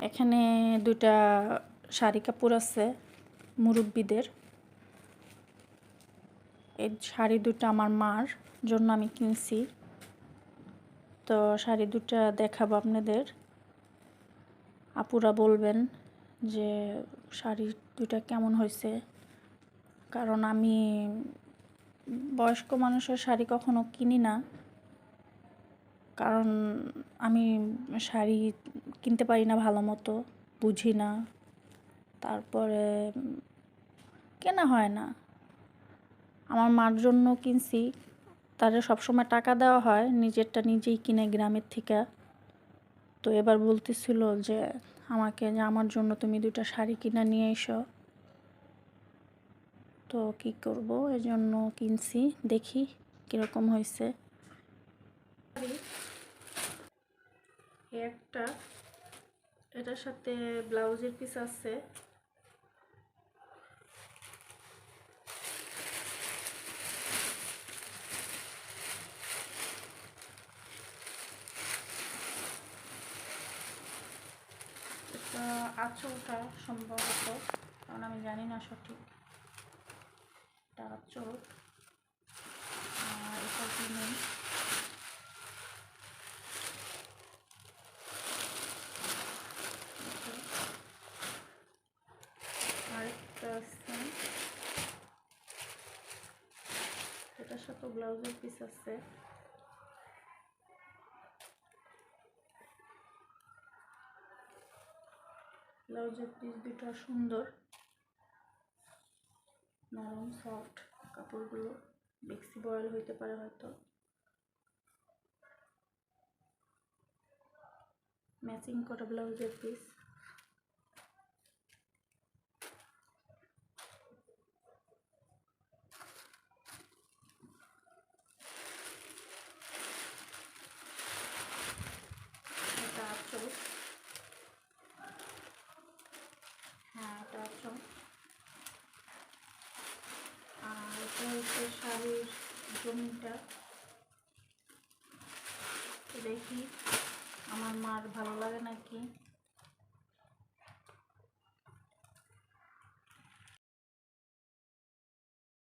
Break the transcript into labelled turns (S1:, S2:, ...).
S1: এখানে দুইটা শাড়ি কাপড় আছে মুরব্বীদের। এই শাড়ি দুটো আমার মার জন্য আমি কিনছি, তো শাড়ি দুটো দেখাবো আপনাদের। আপুরা বলবেন যে শাড়ি দুটো কেমন হয়েছে, কারণ আমি বয়স্ক মানুষের শাড়ি কখনো কিনি না, কারণ আমি শাড়ি কিনতে পারি না, ভালো মতো বুঝি না, তারপরে কেনা হয় না। আমার মার জন্য কিনছি, তাদের সবসময় টাকা দেওয়া হয়, নিজেরটা নিজেই কিনে গ্রামের থেকে। তো এবার বলতেছিল যে আমাকে যে আমার জন্য তুমি দুটো শাড়ি কিনে নিয়ে এসো, তো কি করব, এজন্য কিনছি, দেখি কীরকম হয়েছে। একটা এটার সাথে ব্লাউজের পিস আছে, এটা আঁচলটা সম্ভবত, কারণ আমি জানি না সঠিক, এটা আঁচল। এটা কি নেই, আরেকটা আছে, এটার সাথে ব্লাউজের পিস আছে। ব্লাউজের পিস দুটো সুন্দর, নরম সফট কাপড়গুলো, ফ্লেক্সিবল হইতে পারে হয়তো। ম্যাচিং করা ব্লাউজের পিস। এটা আঁচল, হ্যাঁ এটা আঁচল। আর এটা হচ্ছে শাড়ির জমিটা। দেখি আমার মার ভালো লাগে নাকি।